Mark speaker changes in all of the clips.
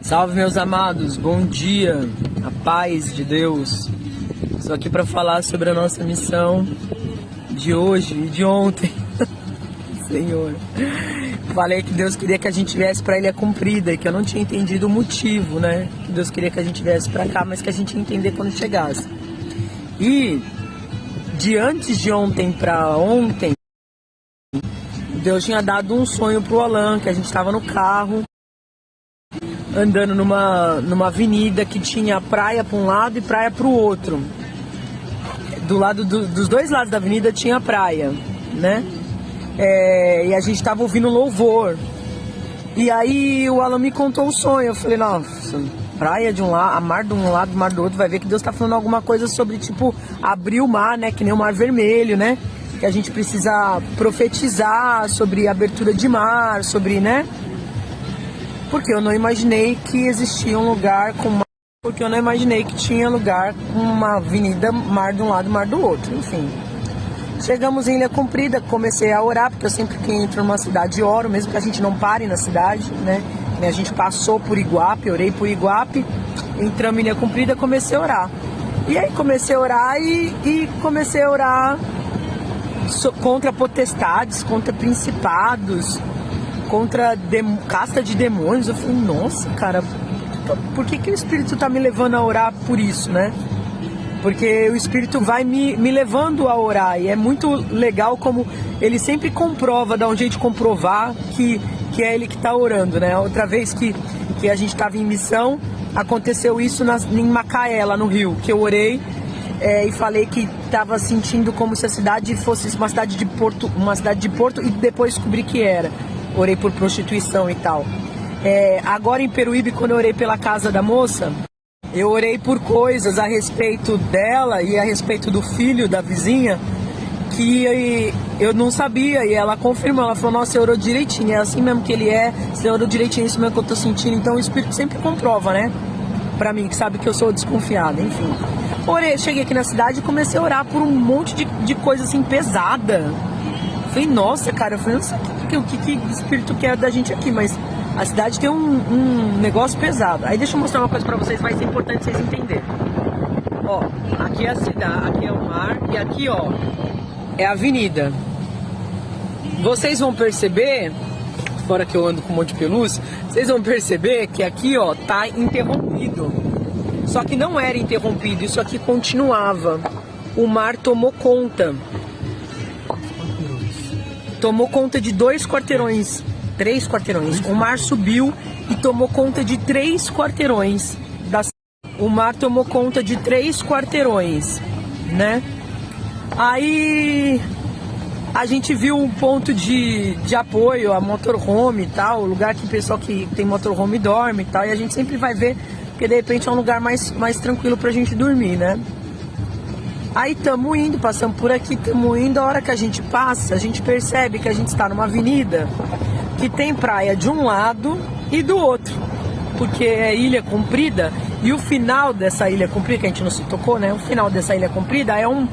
Speaker 1: Salve, meus amados, bom dia, a paz de Deus. Estou aqui para falar sobre a nossa missão de hoje e de ontem. Senhor, falei que Deus queria que a gente viesse para Ilha Comprida e que eu não tinha entendido o motivo, né? Que Deus queria que a gente viesse para cá, mas que a gente ia entender quando chegasse. E de antes de ontem para ontem, Deus tinha dado um sonho pro Alan, que a gente estava no carro, andando numa avenida que tinha praia para um lado e praia para o outro. Do lado dos dois lados da avenida tinha praia, né? E a gente tava ouvindo louvor. E aí o Alan me contou o sonho. Eu falei, nossa, praia de um lado, a mar de um lado, mar do outro, vai ver que Deus tá falando alguma coisa sobre, tipo, abrir o mar, né? Que nem o Mar Vermelho, né? Que a gente precisa profetizar sobre abertura de mar, sobre, né? Porque eu não imaginei que existia um lugar com mar, porque eu não imaginei que tinha lugar com uma avenida, mar de um lado e mar do outro, enfim. Chegamos em Ilha Comprida, comecei a orar, porque eu sempre que entro numa cidade oro, mesmo que a gente não pare na cidade, né? A gente passou por Iguape, orei por Iguape, entramos em Ilha Comprida, comecei a orar. E aí comecei a orar e comecei a orar contra potestades, contra principados, contra casta de demônios. Eu falei, nossa, cara, por que o Espírito tá me levando a orar por isso, né? Porque o Espírito vai me levando a orar, e é muito legal como ele sempre comprova, dá um jeito de comprovar que é ele que tá orando, né? Outra vez que a gente tava em missão, aconteceu isso em Macaé, lá no Rio, que eu orei e falei que tava sentindo como se a cidade fosse uma cidade de porto, e depois descobri que era. Orei por prostituição e tal. Agora em Peruíbe, quando eu orei pela casa da moça, eu orei por coisas a respeito dela e a respeito do filho da vizinha que eu não sabia, e ela confirmou, ela falou, nossa, você orou direitinho, é assim mesmo que ele é, você orou direitinho, é isso mesmo que eu tô sentindo. Então o Espírito sempre comprova, né, pra mim, que sabe que eu sou desconfiada, enfim. Orei, cheguei aqui na cidade e comecei a orar por um monte de coisa assim, pesada. Falei, nossa, cara, eu falei, não sei o que o Espírito quer da gente aqui, mas a cidade tem um negócio pesado. Aí deixa eu mostrar uma coisa pra vocês, vai ser importante vocês entenderem. Ó, aqui é a cidade, aqui é o mar, e aqui, ó, é a avenida. Vocês vão perceber, fora que eu ando com um monte de pelúcia, vocês vão perceber que aqui, ó, tá interrompido. Só que não era interrompido, isso aqui continuava. O mar tomou conta. Tomou conta de 2 quarteirões, 3 quarteirões. O mar subiu e tomou conta de 3 quarteirões. O mar tomou conta de 3 quarteirões, né? Aí a gente viu um ponto de apoio, a motorhome e tal, o lugar que o pessoal que tem motorhome dorme e tal. E a gente sempre vai ver, porque de repente é um lugar mais tranquilo pra gente dormir, né? Aí tamo indo, passamos por aqui, tamo indo. A hora que a gente passa, a gente percebe que a gente está numa avenida que tem praia de um lado e do outro, porque é Ilha Comprida, e o final dessa Ilha Comprida, que a gente não se tocou, né? O final dessa Ilha Comprida é um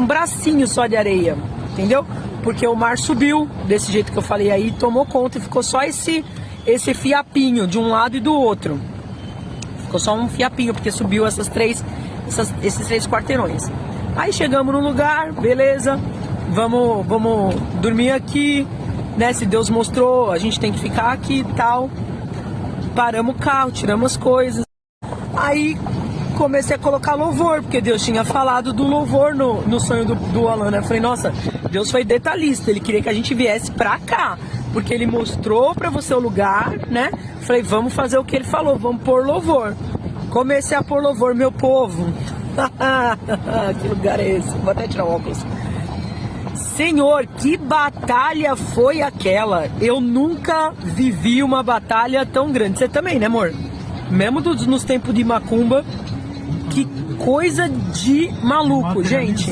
Speaker 1: bracinho só de areia, entendeu? Porque o mar subiu, desse jeito que eu falei aí, tomou conta e ficou só esse fiapinho de um lado e do outro. Ficou só um fiapinho, porque subiu esses 3 quarteirões. Aí chegamos no lugar, beleza, vamos dormir aqui, né? Se Deus mostrou, a gente tem que ficar aqui e tal. Paramos o carro, tiramos as coisas. Aí comecei a colocar louvor, porque Deus tinha falado do louvor no sonho do Alan, né? Eu falei, nossa, Deus foi detalhista, ele queria que a gente viesse pra cá, porque ele mostrou pra você o lugar, né? Falei, vamos fazer o que ele falou, vamos pôr louvor. Comecei a pôr louvor, meu povo. Que lugar é esse? Vou até tirar o óculos. Senhor, que batalha foi aquela? Eu nunca vivi uma batalha tão grande. Você também, né, amor? Mesmo nos tempos de macumba. Que coisa de maluco, gente.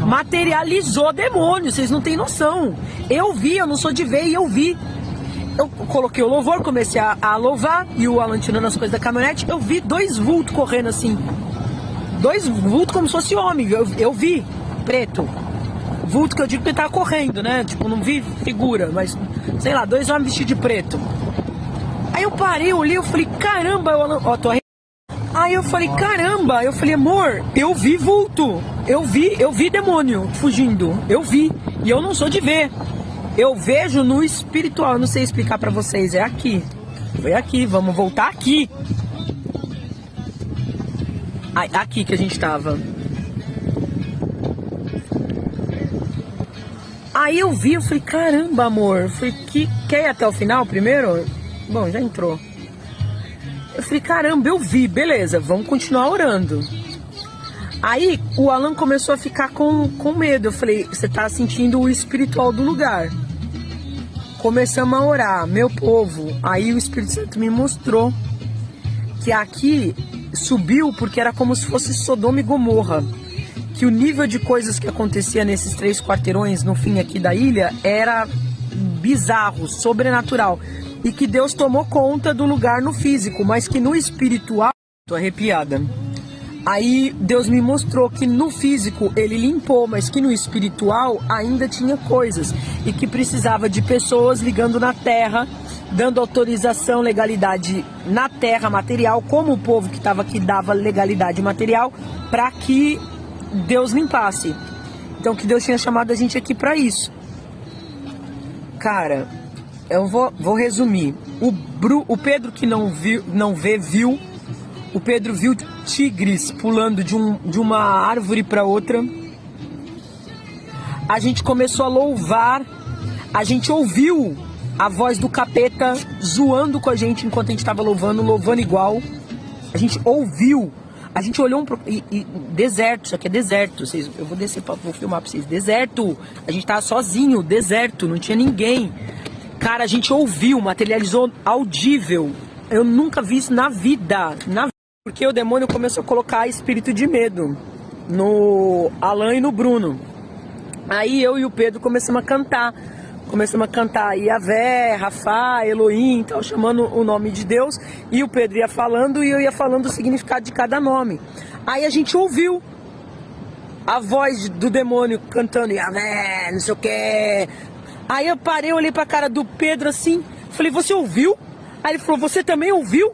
Speaker 1: Materializou demônio, vocês não têm noção. Eu vi, eu não sou de ver, e eu vi. Eu coloquei o louvor, comecei a louvar, e o Alan tirando as coisas da caminhonete. Eu vi 2 vultos correndo assim. 2 vultos como se fosse homem. Eu vi, preto. Vulto que eu digo que ele tava correndo, né? Tipo, não vi figura, mas sei lá, 2 homens vestidos de preto. Aí eu parei, olhei, eu falei, caramba, ó, tô arrepiado. Aí eu falei, caramba, eu falei, amor, eu vi vulto, eu vi demônio fugindo, eu vi, e eu não sou de ver, eu vejo no espiritual, eu não sei explicar pra vocês, é aqui, foi aqui, vamos voltar aqui, aqui que a gente tava. Aí eu vi, eu falei, caramba, amor, eu falei, quer ir até o final primeiro? Bom, já entrou. Eu falei, caramba, eu vi, beleza, vamos continuar orando. Aí o Alan começou a ficar com medo. Eu falei, você tá sentindo o espiritual do lugar. Começamos a orar, meu povo. Aí o Espírito Santo me mostrou que aqui subiu porque era como se fosse Sodoma e Gomorra. Que o nível de coisas que acontecia nesses 3 quarteirões no fim aqui da ilha era bizarro, sobrenatural. E que Deus tomou conta do lugar no físico, mas que no espiritual... Tô arrepiada. Aí Deus me mostrou que no físico ele limpou, mas que no espiritual ainda tinha coisas. E que precisava de pessoas ligando na terra, dando autorização, legalidade na terra material, como o povo que estava aqui dava legalidade material, para que Deus limpasse. Então que Deus tinha chamado a gente aqui para isso. Cara... Eu vou resumir. O Pedro que não vê, viu. O Pedro viu tigres pulando de uma árvore para outra. A gente começou a louvar. A gente ouviu a voz do capeta zoando com a gente enquanto a gente estava louvando igual. A gente ouviu. A gente olhou deserto, isso aqui é deserto. Eu vou descer, vou filmar pra vocês. Deserto. A gente tava sozinho, deserto, não tinha ninguém. Cara, a gente ouviu, materializou audível. Eu nunca vi isso na vida. Porque o demônio começou a colocar espírito de medo no Alan e no Bruno. Aí eu e o Pedro começamos a cantar. Iavé, Rafá, Elohim, então chamando o nome de Deus. E o Pedro ia falando e eu ia falando o significado de cada nome. Aí a gente ouviu a voz do demônio cantando Iavé, não sei o que. Aí eu parei, olhei pra cara do Pedro assim, falei, você ouviu? Aí ele falou, você também ouviu?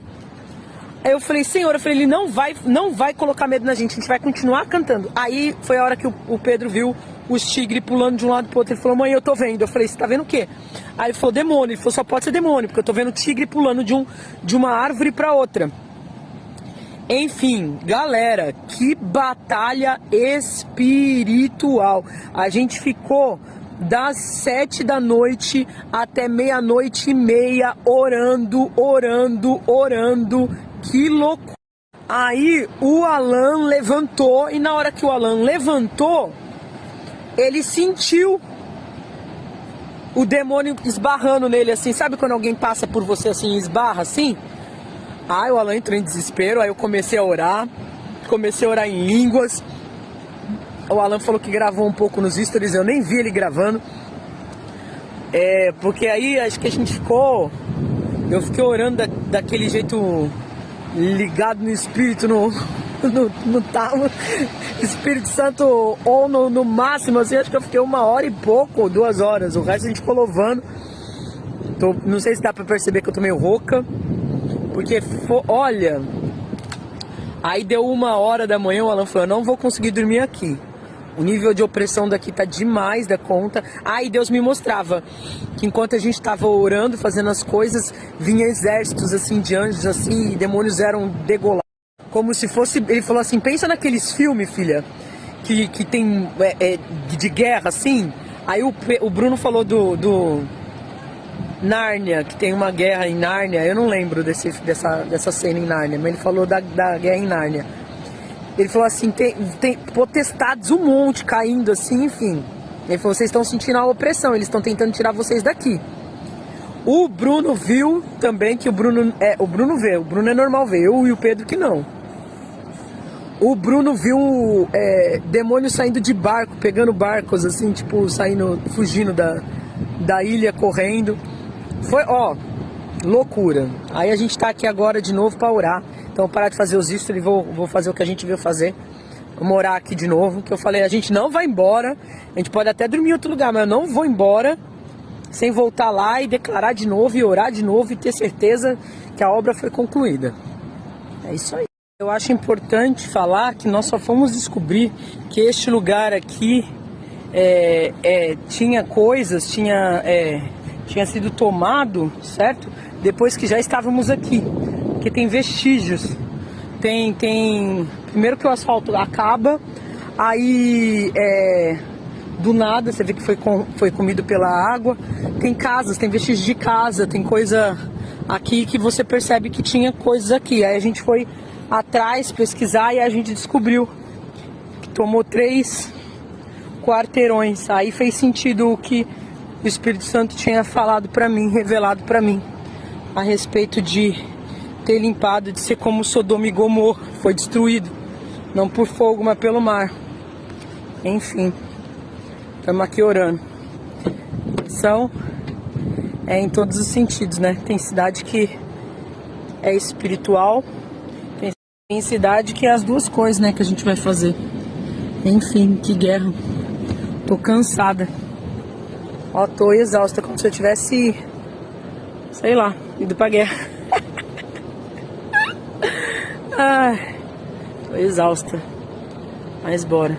Speaker 1: Aí eu falei, Senhor, ele não vai colocar medo na gente, a gente vai continuar cantando. Aí foi a hora que o Pedro viu os tigres pulando de um lado pro outro. Ele falou, mãe, eu tô vendo. Eu falei, você tá vendo o quê? Aí ele falou, demônio. Ele falou, só pode ser demônio, porque eu tô vendo tigre pulando de uma árvore pra outra. Enfim, galera, que batalha espiritual. A gente ficou das 7 da noite até 00:30 orando. Que loucura. Aí o Alan levantou e na hora que o Alan levantou, ele sentiu o demônio esbarrando nele assim. Sabe quando alguém passa por você assim e esbarra assim? Aí o Alan entrou em desespero, aí eu comecei a orar em línguas. O Alan falou que gravou um pouco nos stories, eu nem vi ele gravando. Porque aí acho que eu fiquei orando daquele jeito ligado no espírito, no talo. Espírito Santo ou no máximo, assim, acho que eu fiquei 1h e pouco, 2 horas. O resto a gente ficou louvando. Não sei se dá pra perceber que eu tô meio rouca. Porque, olha, aí deu 1h da manhã, o Alan falou, eu não vou conseguir dormir aqui. O nível de opressão daqui tá demais da conta. Aí Deus me mostrava que enquanto a gente tava orando, fazendo as coisas, vinha exércitos assim de anjos assim, e demônios eram degolados. Como se fosse, ele falou assim, pensa naqueles filmes, filha, que tem de guerra assim. Aí o Bruno falou do Nárnia, que tem uma guerra em Nárnia. Eu não lembro dessa cena em Nárnia, mas ele falou da guerra em Nárnia. Ele falou assim, tem potestades, um monte caindo assim, enfim. Ele falou, vocês estão sentindo a opressão, eles estão tentando tirar vocês daqui. O Bruno viu também que o Bruno é normal ver, eu e o Pedro que não. O Bruno viu demônio saindo de barco, pegando barcos assim, tipo, fugindo da ilha, correndo. Foi, loucura. Aí a gente tá aqui agora de novo pra orar. Então parar de fazer os stories e vou fazer o que a gente veio fazer. Vamos orar aqui de novo. Que eu falei, a gente não vai embora. A gente pode até dormir em outro lugar, mas eu não vou embora sem voltar lá e declarar de novo e orar de novo e ter certeza que a obra foi concluída. É isso aí. Eu acho importante falar que nós só fomos descobrir que este lugar aqui tinha coisas, tinha sido tomado, certo? Depois que já estávamos aqui, porque tem vestígios. Primeiro que o asfalto acaba, aí do nada você vê que foi comido pela água. Tem casas, tem vestígios de casa, tem coisa aqui que você percebe que tinha coisas aqui. Aí a gente foi atrás pesquisar e a gente descobriu que tomou 3 quarteirões. Aí fez sentido o que o Espírito Santo tinha falado para mim, revelado para mim, a respeito de ter limpado, de ser como Sodoma e Gomorra, foi destruído, não por fogo, mas pelo mar. Enfim, estamos aqui orando. São em todos os sentidos, né? Tem cidade que é espiritual, tem cidade que é as duas coisas, né, que a gente vai fazer. Enfim, que guerra. Tô cansada. Ó, tô exausta, como se eu tivesse, sei lá, ido pra guerra. Ai, tô exausta. Mas bora.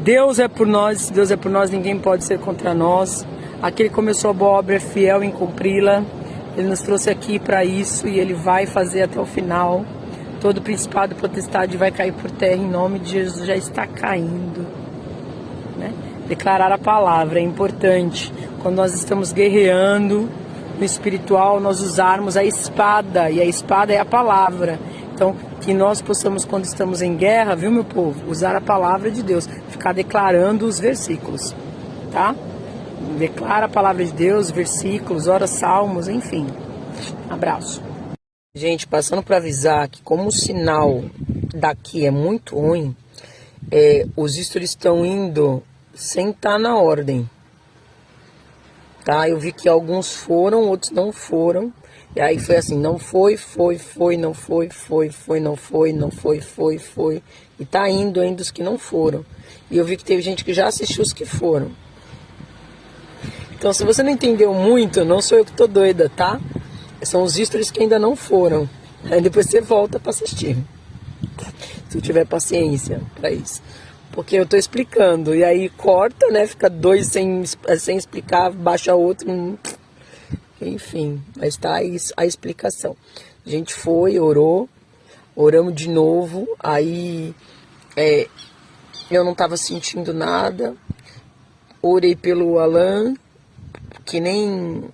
Speaker 1: Deus é por nós, Deus é por nós, ninguém pode ser contra nós. Aquele que começou a boa obra é fiel em cumpri-la. Ele nos trouxe aqui para isso e Ele vai fazer até o final. Todo principado e potestade vai cair por terra em nome de Jesus, já está caindo, né? Declarar a palavra é importante. Quando nós estamos guerreando no espiritual, nós usarmos a espada, e a espada é a palavra. Então, que nós possamos, quando estamos em guerra, viu, meu povo, usar a palavra de Deus, ficar declarando os versículos, tá? Declara a palavra de Deus, versículos, ora, salmos, enfim. Abraço. Gente, passando para avisar que como o sinal daqui é muito ruim, os stories estão indo sem estar na ordem, tá? Eu vi que alguns foram, outros não foram. E aí foi assim, não foi, não foi, não foi, não foi. E tá indo ainda os que não foram. E eu vi que teve gente que já assistiu os que foram. Então, se você não entendeu muito, não sou eu que tô doida, tá? São os stories que ainda não foram. Aí depois você volta pra assistir. Se tiver paciência pra isso. Porque eu tô explicando. E aí corta, né? Fica 2 sem explicar, baixa outro. Enfim, mas tá aí a explicação. A gente foi, oramos de novo. Aí eu não tava sentindo nada. Orei pelo Alan, que nem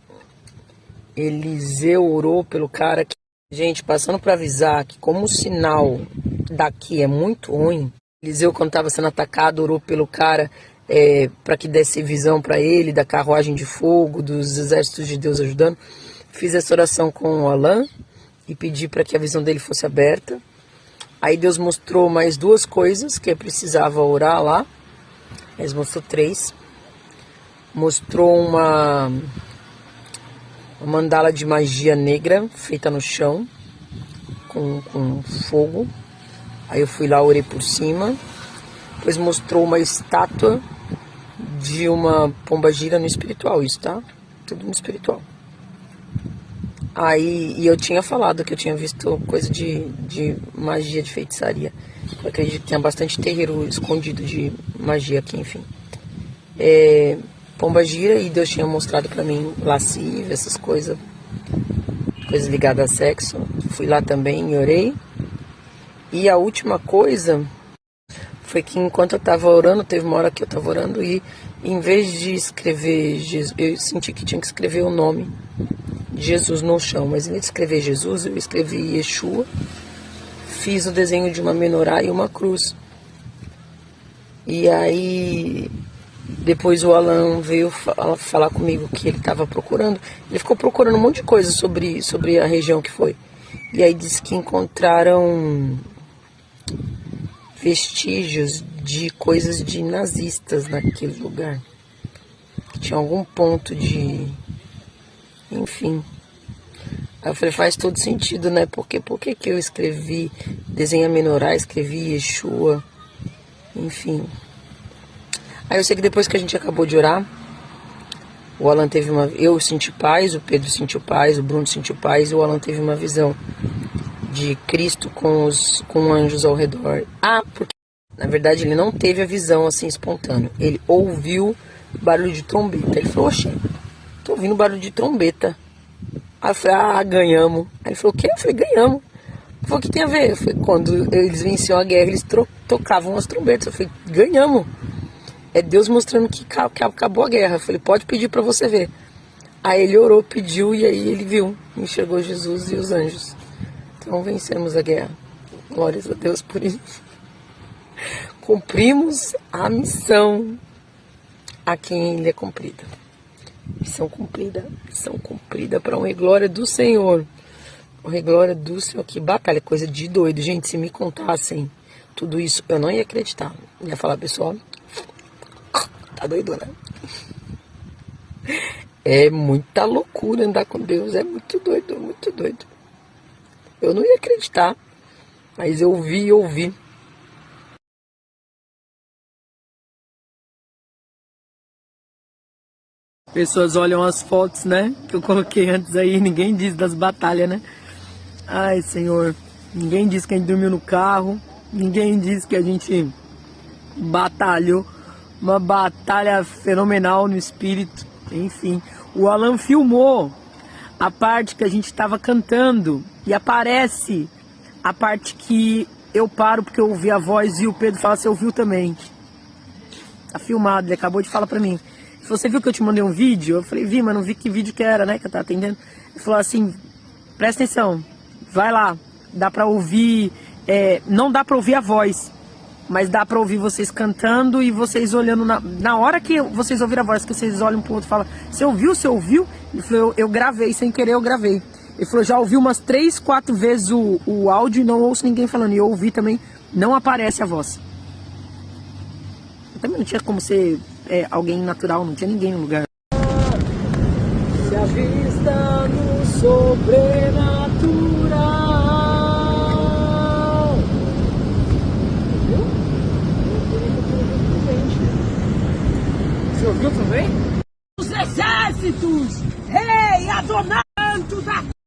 Speaker 1: Eliseu orou pelo cara. Gente, passando para avisar que como o sinal daqui é muito ruim, Eliseu, quando estava sendo atacado, orou pelo cara para que desse visão para ele, da carruagem de fogo, dos exércitos de Deus ajudando. Fiz essa oração com o Alan e pedi para que a visão dele fosse aberta. Aí Deus mostrou mais 2 coisas que eu precisava orar lá. Ele mostrou 3. Mostrou uma mandala de magia negra feita no chão com fogo. Aí eu fui lá, orei por cima. Depois mostrou uma estátua de uma pombagira no espiritual, isso, tá? Tudo no espiritual. Aí, e eu tinha falado que eu tinha visto coisa de magia, de feitiçaria. Eu acredito que tinha bastante terreiro escondido de magia aqui, enfim. Pombagira, e Deus tinha mostrado pra mim lascívia, essas coisas ligadas a sexo. Fui lá também e orei. E a última coisa foi que enquanto eu tava orando, teve uma hora que eu tava orando e em vez de escrever Jesus, eu senti que tinha que escrever o nome de Jesus no chão, mas em vez de escrever Jesus, eu escrevi Yeshua, fiz o desenho de uma menorá e uma cruz. E aí depois o Alan veio falar comigo que ele estava procurando. Ele ficou procurando um monte de coisa sobre a região que foi. E aí disse que encontraram vestígios de coisas de nazistas naquele lugar. Tinha algum ponto de... Enfim. Aí eu falei, faz todo sentido, né? Por que eu escrevi desenho a menorá, escrevi Yeshua, enfim. Aí eu sei que depois que a gente acabou de orar, O Alan teve uma... Eu senti paz, o Pedro sentiu paz, o Bruno sentiu paz, e o Alan teve uma visão de Cristo com anjos ao redor. Porque na verdade ele não teve a visão assim espontânea. Ele ouviu barulho de trombeta. Ele falou, oxe, tô ouvindo barulho de trombeta. Aí eu falei, ganhamos. Aí ele falou, o quê? Eu falei, ganhamos. Ele falou, o que tem a ver? Eu falei, quando eles venciam a guerra, eles tocavam as trombetas. Eu falei, ganhamos. É Deus mostrando que acabou a guerra. Eu falei, pode pedir pra você ver. Aí ele orou, pediu, e aí ele viu. Enxergou Jesus e os anjos. Então vencemos a guerra. Glórias a Deus por isso. Cumprimos a missão a quem ele é cumprida. Missão cumprida para honra e glória do Senhor. Honra e glória do Senhor. Que batalha, coisa de doido. Gente, se me contassem tudo isso, eu não ia acreditar. Eu ia falar, pessoal, tá doido, né? É muita loucura andar com Deus. É muito doido, muito doido. Eu não ia acreditar. Mas eu ouvi. Pessoas olham as fotos, né? Que eu coloquei antes aí. Ninguém diz das batalhas, né? Ai, Senhor. Ninguém diz que a gente dormiu no carro. Ninguém diz que a gente batalhou. Uma batalha fenomenal no espírito. Enfim. O Alan filmou a parte que a gente estava cantando. E aparece a parte que eu paro porque eu ouvi a voz. E o Pedro fala, você ouviu também. Tá filmado. Ele acabou de falar pra mim. Você viu que eu te mandei um vídeo? Eu falei, vi, mas não vi que vídeo que era, né? Que eu tava atendendo. Ele falou assim, presta atenção, vai lá, dá pra ouvir, não dá pra ouvir a voz, mas dá pra ouvir vocês cantando e vocês olhando, na hora que vocês ouviram a voz, que vocês olham pro outro e falam, você ouviu, você ouviu? Ele falou, eu gravei, sem querer eu gravei. Ele falou, já ouvi umas 3, 4 vezes o áudio e não ouço ninguém falando. E eu ouvi também, não aparece a voz. Também não tinha como ser alguém natural, não tinha ninguém no lugar. Se avista no sobrenatural. Viu? Você ouviu também? Os exércitos, rei, Adonai da